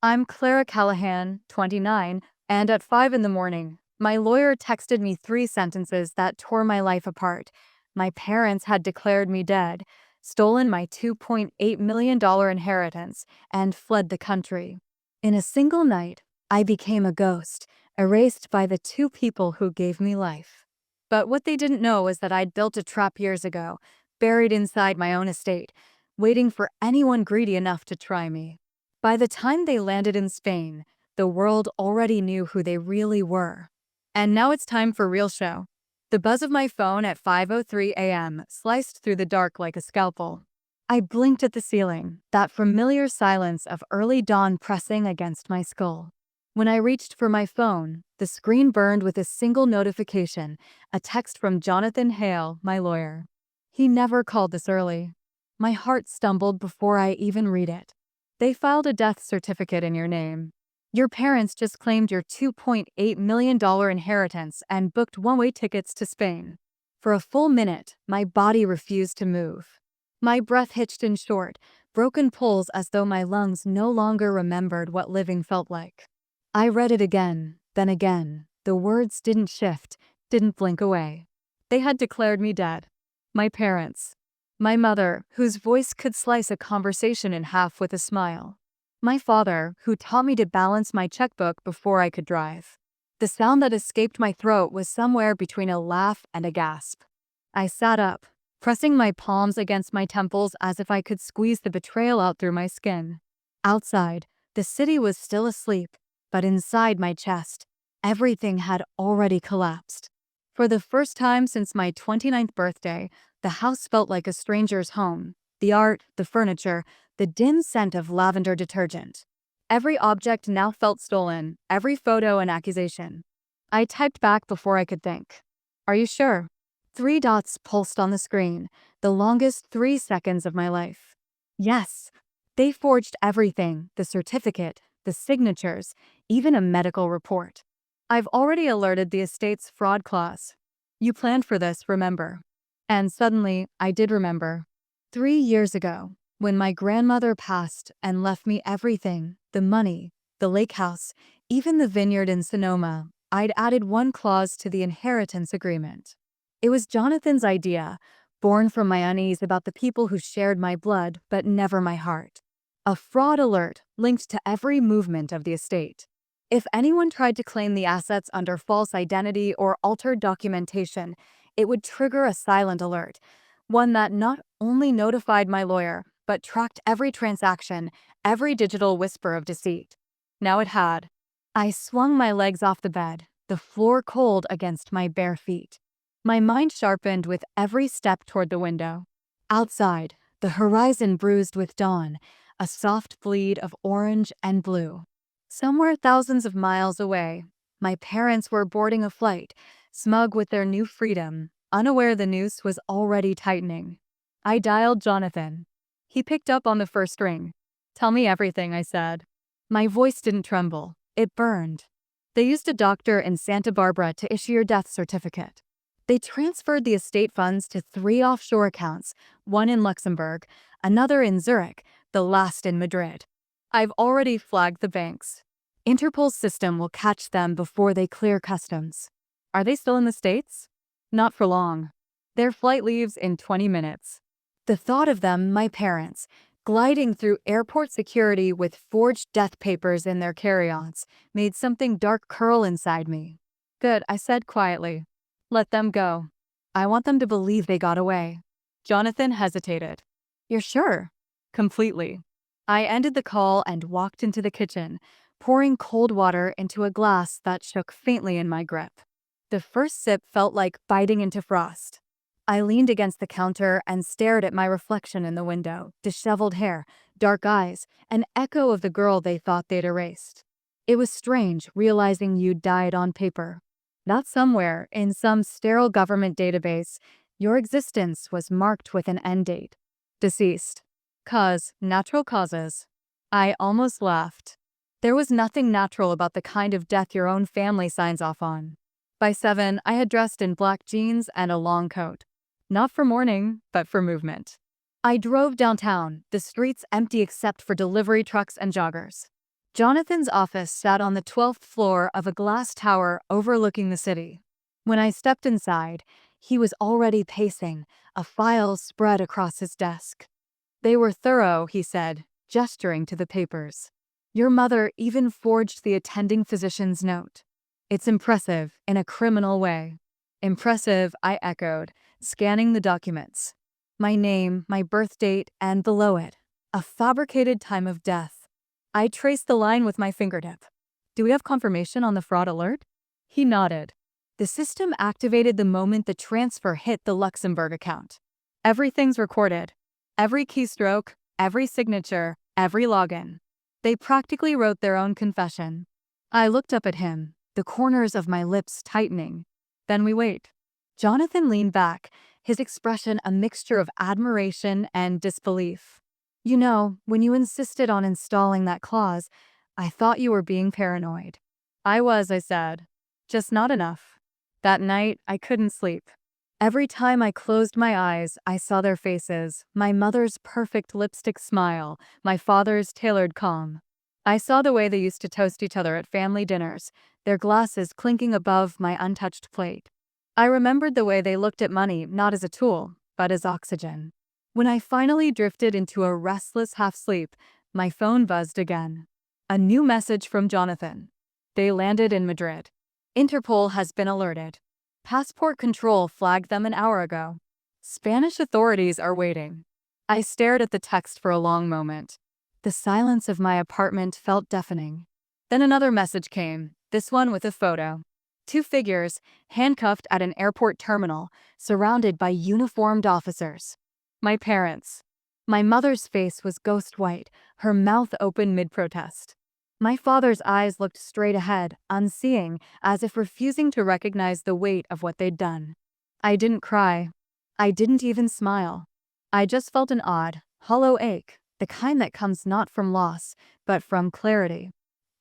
I'm Clara Callahan, 29, and at 5 in the morning, my lawyer texted me 3 sentences that tore my life apart. My parents had declared me dead, stolen my $2.8 million inheritance, and fled the country. In a single night, I became a ghost, erased by the two people who gave me life. But what they didn't know was that I'd built a trap years ago, buried inside my own estate, waiting for anyone greedy enough to try me. By the time they landed in Spain, the world already knew who they really were. And now it's time for real show. The buzz of my phone at 5:03 a.m. sliced through the dark like a scalpel. I blinked at the ceiling, that familiar silence of early dawn pressing against my skull. When I reached for my phone, the screen burned with a single notification, a text from Jonathan Hale, my lawyer. He never called this early. My heart stumbled before I even read it. They filed a death certificate in your name. Your parents just claimed your $2.8 million inheritance and booked one-way tickets to Spain. For a full minute, my body refused to move. My breath hitched in short, broken pulls as though my lungs no longer remembered what living felt like. I read it again, then again. The words didn't shift, didn't blink away. They had declared me dead. My parents. My mother, whose voice could slice a conversation in half with a smile. My father, who taught me to balance my checkbook before I could drive. The sound that escaped my throat was somewhere between a laugh and a gasp. I sat up, pressing my palms against my temples as if I could squeeze the betrayal out through my skin. Outside, the city was still asleep, but inside my chest, everything had already collapsed. For the first time since my 29th birthday, the house felt like a stranger's home. The art, the furniture, the dim scent of lavender detergent. Every object now felt stolen, every photo an accusation. I typed back before I could think. Are you sure? 3 dots pulsed on the screen, the longest 3 seconds of my life. Yes, they forged everything, the certificate, the signatures, even a medical report. I've already alerted the estate's fraud clause. You planned for this, remember? And suddenly, I did remember. 3 years ago, when my grandmother passed and left me everything, the money, the lake house, even the vineyard in Sonoma, I'd added one clause to the inheritance agreement. It was Jonathan's idea, born from my unease about the people who shared my blood but never my heart. A fraud alert linked to every movement of the estate. If anyone tried to claim the assets under false identity or altered documentation, it would trigger a silent alert, one that not only notified my lawyer, but tracked every transaction, every digital whisper of deceit. Now it had. I swung my legs off the bed, the floor cold against my bare feet. My mind sharpened with every step toward the window. Outside, the horizon bruised with dawn, a soft bleed of orange and blue. Somewhere thousands of miles away, my parents were boarding a flight, smug with their new freedom, unaware the noose was already tightening. I dialed Jonathan. He picked up on the first ring. Tell me everything, I said. My voice didn't tremble. It burned. They used a doctor in Santa Barbara to issue your death certificate. They transferred the estate funds to 3 offshore accounts, one in Luxembourg, another in Zurich, the last in Madrid. I've already flagged the banks. Interpol's system will catch them before they clear customs. Are they still in the States? Not for long. Their flight leaves in 20 minutes. The thought of them, my parents, gliding through airport security with forged death papers in their carry-ons, made something dark curl inside me. Good, I said quietly. Let them go. I want them to believe they got away. Jonathan hesitated. You're sure? Completely. I ended the call and walked into the kitchen, pouring cold water into a glass that shook faintly in my grip. The first sip felt like biting into frost. I leaned against the counter and stared at my reflection in the window, disheveled hair, dark eyes, an echo of the girl they thought they'd erased. It was strange realizing you'd died on paper. Not somewhere, in some sterile government database, your existence was marked with an end date. Deceased. Cause, natural causes. I almost laughed. There was nothing natural about the kind of death your own family signs off on. By 7, I had dressed in black jeans and a long coat. Not for mourning, but for movement. I drove downtown, the streets empty except for delivery trucks and joggers. Jonathan's office sat on the 12th floor of a glass tower overlooking the city. When I stepped inside, he was already pacing, a file spread across his desk. "They were thorough," he said, gesturing to the papers. "Your mother even forged the attending physician's note. It's impressive in a criminal way." "Impressive," I echoed, scanning the documents. My name, my birth date, and below it, a fabricated time of death. I traced the line with my fingertip. "Do we have confirmation on the fraud alert?" He nodded. The system activated the moment the transfer hit the Luxembourg account. "Everything's recorded. Every keystroke, every signature, every login." They practically wrote their own confession. I looked up at him, the corners of my lips tightening. "Then we wait." Jonathan leaned back, his expression a mixture of admiration and disbelief. "You know, when you insisted on installing that clause, I thought you were being paranoid." "I was," I said. "Just not enough." That night, I couldn't sleep. Every time I closed my eyes, I saw their faces, my mother's perfect lipstick smile, my father's tailored calm. I saw the way they used to toast each other at family dinners, their glasses clinking above my untouched plate. I remembered the way they looked at money not as a tool, but as oxygen. When I finally drifted into a restless half-sleep, my phone buzzed again. A new message from Jonathan. "They landed in Madrid. Interpol has been alerted. Passport control flagged them an hour ago. Spanish authorities are waiting." I stared at the text for a long moment. The silence of my apartment felt deafening. Then another message came, this one with a photo. Two figures, handcuffed at an airport terminal, surrounded by uniformed officers. My parents. My mother's face was ghost white, her mouth open mid-protest. My father's eyes looked straight ahead, unseeing, as if refusing to recognize the weight of what they'd done. I didn't cry. I didn't even smile. I just felt an odd, hollow ache, the kind that comes not from loss, but from clarity.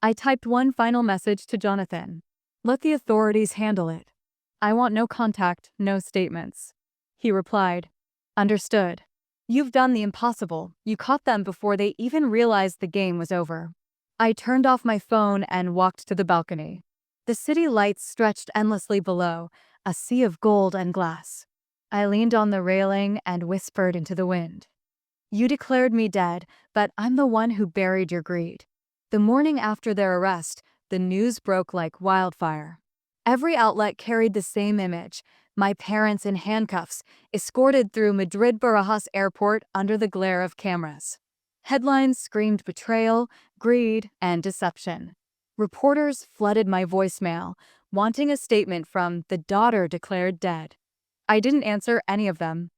I typed one final message to Jonathan. "Let the authorities handle it. I want no contact, no statements." He replied, "Understood. You've done the impossible. You caught them before they even realized the game was over." I turned off my phone and walked to the balcony. The city lights stretched endlessly below, a sea of gold and glass. I leaned on the railing and whispered into the wind. "You declared me dead, but I'm the one who buried your greed." The morning after their arrest, the news broke like wildfire. Every outlet carried the same image: my parents in handcuffs, escorted through Madrid-Barajas airport under the glare of cameras. Headlines screamed betrayal, greed, and deception. Reporters flooded my voicemail, wanting a statement from the daughter declared dead. I didn't answer any of them.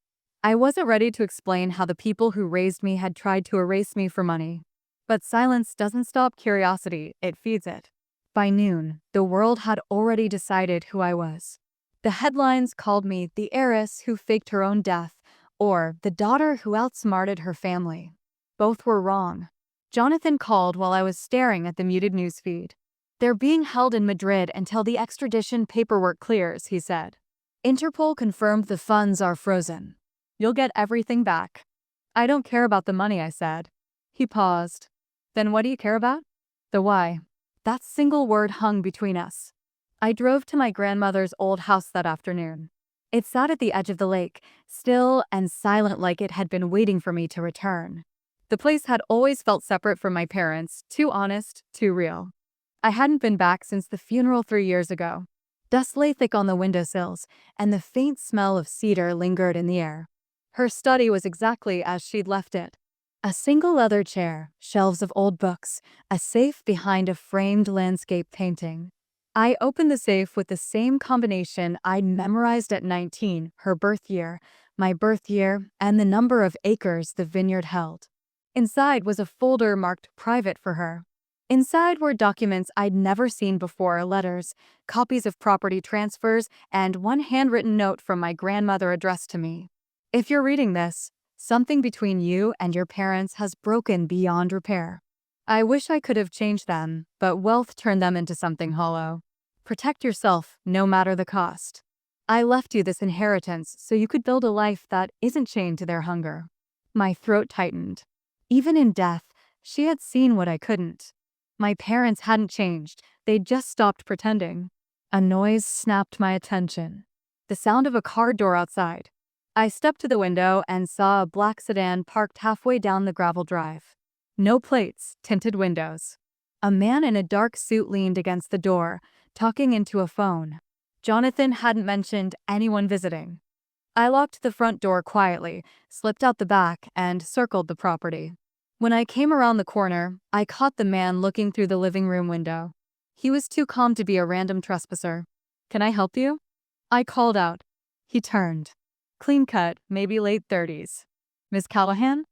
I wasn't ready to explain how the people who raised me had tried to erase me for money. But silence doesn't stop curiosity, it feeds it. By noon, the world had already decided who I was. The headlines called me the heiress who faked her own death, or the daughter who outsmarted her family. Both were wrong. Jonathan called while I was staring at the muted newsfeed. "They're being held in Madrid until the extradition paperwork clears," he said. "Interpol confirmed the funds are frozen. You'll get everything back." "I don't care about the money," I said. He paused. "Then what do you care about?" "The why." That single word hung between us. I drove to my grandmother's old house that afternoon. It sat at the edge of the lake, still and silent, like it had been waiting for me to return. The place had always felt separate from my parents, too honest, too real. I hadn't been back since the funeral 3 years ago. Dust lay thick on the windowsills, and the faint smell of cedar lingered in the air. Her study was exactly as she'd left it. A single leather chair, shelves of old books, a safe behind a framed landscape painting. I opened the safe with the same combination I'd memorized at 19, her birth year, my birth year, and the number of acres the vineyard held. Inside was a folder marked private for her. Inside were documents I'd never seen before: letters, copies of property transfers, and one handwritten note from my grandmother addressed to me. "If you're reading this, something between you and your parents has broken beyond repair. I wish I could have changed them, but wealth turned them into something hollow. Protect yourself, no matter the cost. I left you this inheritance so you could build a life that isn't chained to their hunger." My throat tightened. Even in death, she had seen what I couldn't. My parents hadn't changed, they'd just stopped pretending. A noise snapped my attention. The sound of a car door outside. I stepped to the window and saw a black sedan parked halfway down the gravel drive. No plates, tinted windows. A man in a dark suit leaned against the door, talking into a phone. Jonathan hadn't mentioned anyone visiting. I locked the front door quietly, slipped out the back, and circled the property. When I came around the corner, I caught the man looking through the living room window. He was too calm to be a random trespasser. "Can I help you?" I called out. He turned. Clean cut, maybe late 30s. "Miss Callahan?"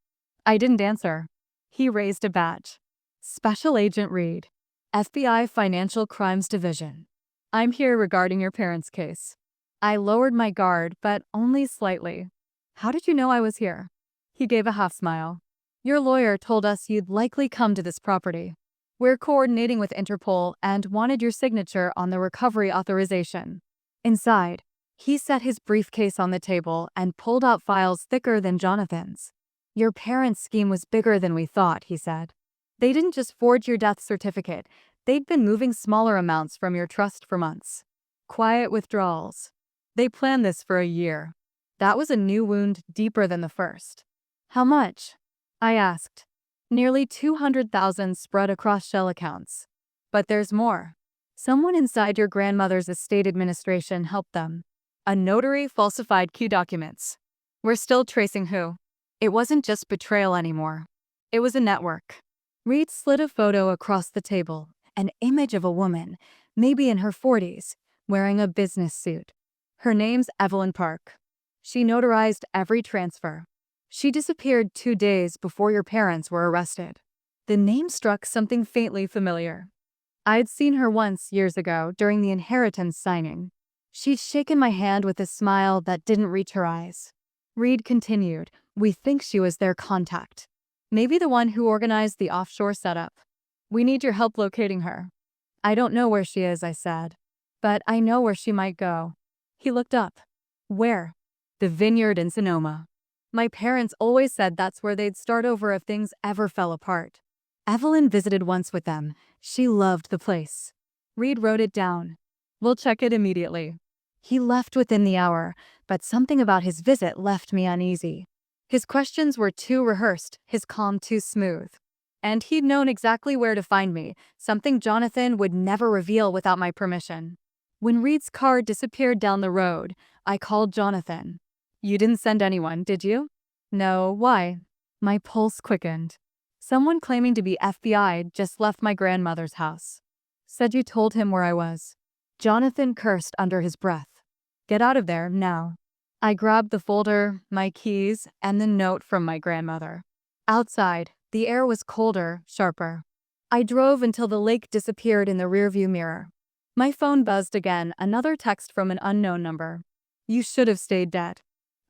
I didn't answer. He raised a badge. "Special Agent Reed, FBI Financial Crimes Division. I'm here regarding your parents' case." I lowered my guard, but only slightly. "How did you know I was here?" He gave a half smile. "Your lawyer told us you'd likely come to this property. We're coordinating with Interpol and wanted your signature on the recovery authorization." Inside, he set his briefcase on the table and pulled out files thicker than Jonathan's. "Your parents' scheme was bigger than we thought," he said. "They didn't just forge your death certificate, they'd been moving smaller amounts from your trust for months. Quiet withdrawals. They planned this for a year." That was a new wound deeper than the first. "How much?" I asked. "Nearly 200,000 spread across shell accounts. But there's more. Someone inside your grandmother's estate administration helped them. A notary falsified key documents. We're still tracing who. It wasn't just betrayal anymore. It was a network." Reed slid a photo across the table, an image of a woman, maybe in her 40s, wearing a business suit. "Her name's Evelyn Park. She notarized every transfer. She disappeared 2 days before your parents were arrested." The name struck something faintly familiar. I'd seen her once years ago during the inheritance signing. She'd shaken my hand with a smile that didn't reach her eyes. Reed continued, "We think she was their contact. Maybe the one who organized the offshore setup. We need your help locating her." "I don't know where she is," I said. "But I know where she might go." He looked up. "Where?" "The vineyard in Sonoma. My parents always said that's where they'd start over if things ever fell apart. Evelyn visited once with them. She loved the place." Reed wrote it down. "We'll check it immediately." He left within the hour, but something about his visit left me uneasy. His questions were too rehearsed, his calm too smooth. And he'd known exactly where to find me, something Jonathan would never reveal without my permission. When Reed's car disappeared down the road, I called Jonathan. "You didn't send anyone, did you?" "No, why?" My pulse quickened. "Someone claiming to be FBI just left my grandmother's house. Said you told him where I was." Jonathan cursed under his breath. "Get out of there, now." I grabbed the folder, my keys, and the note from my grandmother. Outside, the air was colder, sharper. I drove until the lake disappeared in the rearview mirror. My phone buzzed again, another text from an unknown number. "You should have stayed dead."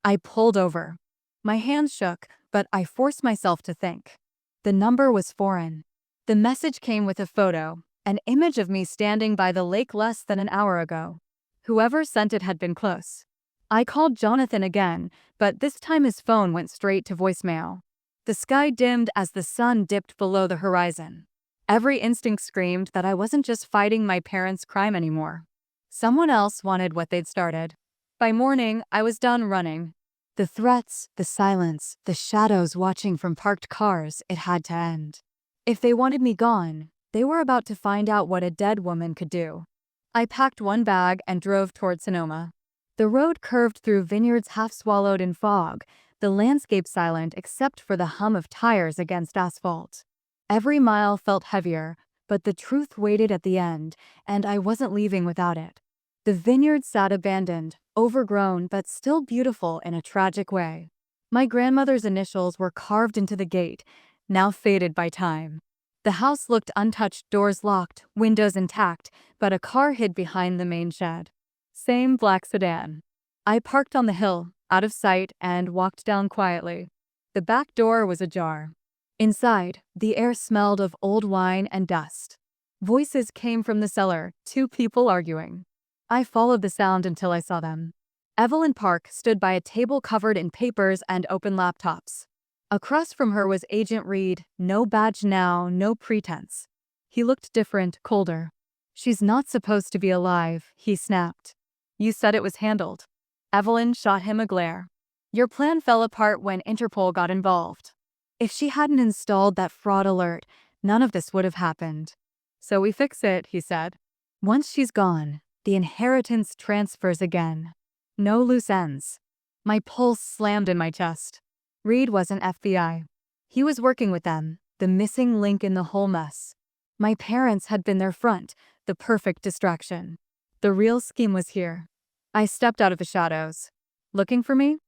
I pulled over. My hands shook, but I forced myself to think. The number was foreign. The message came with a photo, an image of me standing by the lake less than an hour ago. Whoever sent it had been close. I called Jonathan again, but this time his phone went straight to voicemail. The sky dimmed as the sun dipped below the horizon. Every instinct screamed that I wasn't just fighting my parents' crime anymore. Someone else wanted what they'd started. By morning, I was done running. The threats, the silence, the shadows watching from parked cars, it had to end. If they wanted me gone, they were about to find out what a dead woman could do. I packed one bag and drove toward Sonoma. The road curved through vineyards half swallowed in fog, the landscape silent except for the hum of tires against asphalt. Every mile felt heavier, but the truth waited at the end, and I wasn't leaving without it. The vineyard sat abandoned, overgrown but still beautiful in a tragic way. My grandmother's initials were carved into the gate, now faded by time. The house looked untouched, doors locked, windows intact, but a car hid behind the main shed. Same black sedan. I parked on the hill, out of sight, and walked down quietly. The back door was ajar. Inside, the air smelled of old wine and dust. Voices came from the cellar, 2 people arguing. I followed the sound until I saw them. Evelyn Park stood by a table covered in papers and open laptops. Across from her was Agent Reed, no badge now, no pretense. He looked different, colder. She's not supposed to be alive, he snapped. You said it was handled. Evelyn shot him a glare. Your plan fell apart when Interpol got involved. If she hadn't installed that fraud alert, none of this would have happened. So we fix it, he said. Once she's gone, the inheritance transfers again. No loose ends. My pulse slammed in my chest. Reed wasn't FBI. He was working with them, the missing link in the whole mess. My parents had been their front, the perfect distraction. The real scheme was here. I stepped out of the shadows. Looking for me?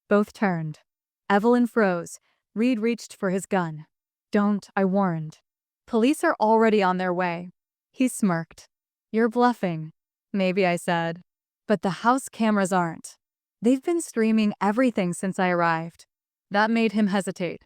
Both turned. Evelyn froze. Reed reached for his gun. Don't, I warned. Police are already on their way. He smirked. You're bluffing. Maybe, I said. But the house cameras aren't. They've been streaming everything since I arrived. That made him hesitate.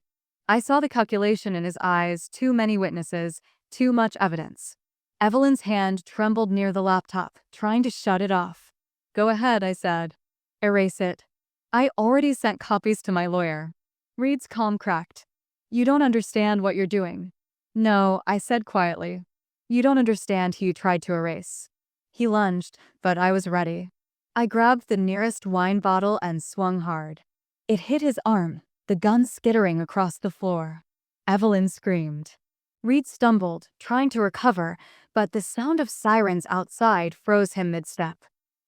I saw the calculation in his eyes, too many witnesses, too much evidence. Evelyn's hand trembled near the laptop, trying to shut it off. Go ahead, I said. Erase it. I already sent copies to my lawyer. Reed's calm cracked. You don't understand what you're doing. No, I said quietly. You don't understand who you tried to erase. He lunged, but I was ready. I grabbed the nearest wine bottle and swung hard. It hit his arm, the gun skittering across the floor. Evelyn screamed. Reed stumbled, trying to recover, but the sound of sirens outside froze him mid-step.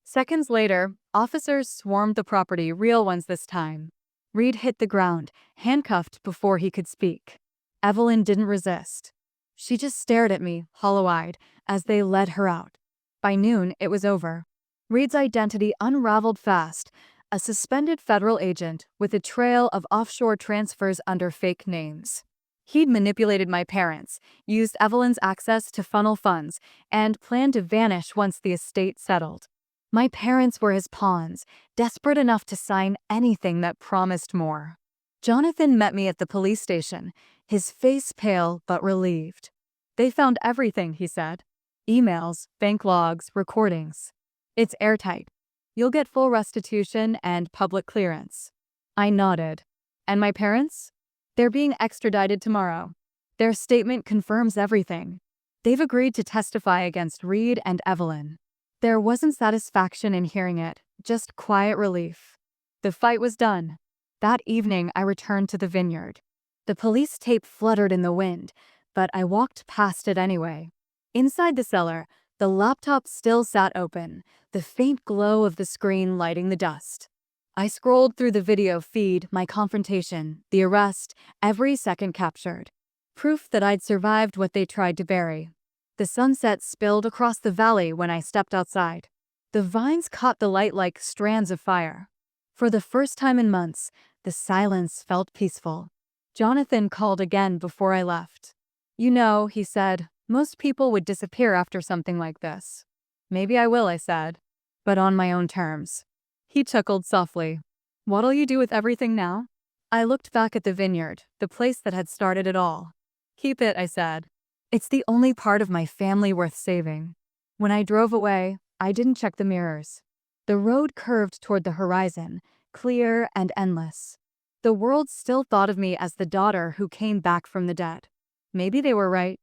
Seconds later, officers swarmed the property, real ones this time. Reed hit the ground, handcuffed before he could speak. Evelyn didn't resist. She just stared at me, hollow-eyed, as they led her out. By noon, it was over. Reed's identity unraveled fast, a suspended federal agent with a trail of offshore transfers under fake names. He'd manipulated my parents, used Evelyn's access to funnel funds, and planned to vanish once the estate settled. My parents were his pawns, desperate enough to sign anything that promised more. Jonathan met me at the police station, his face pale but relieved. They found everything, he said. Emails, bank logs, recordings. It's airtight. You'll get full restitution and public clearance. I nodded. And my parents? They're being extradited tomorrow. Their statement confirms everything. They've agreed to testify against Reed and Evelyn. There wasn't satisfaction in hearing it, just quiet relief. The fight was done. That evening, I returned to the vineyard. The police tape fluttered in the wind, but I walked past it anyway. Inside the cellar, the laptop still sat open, the faint glow of the screen lighting the dust. I scrolled through the video feed, my confrontation, the arrest, every second captured. Proof that I'd survived what they tried to bury. The sunset spilled across the valley when I stepped outside. The vines caught the light like strands of fire. For the first time in months, the silence felt peaceful. Jonathan called again before I left. You know, he said, most people would disappear after something like this. Maybe I will, I said, but on my own terms. He chuckled softly. What'll you do with everything now? I looked back at the vineyard, the place that had started it all. Keep it, I said. It's the only part of my family worth saving. When I drove away, I didn't check the mirrors. The road curved toward the horizon, clear and endless. The world still thought of me as the daughter who came back from the dead. Maybe they were right.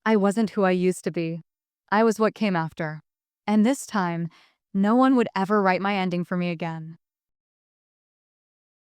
I wasn't who I used to be. I was what came after. And this time, no one would ever write my ending for me again.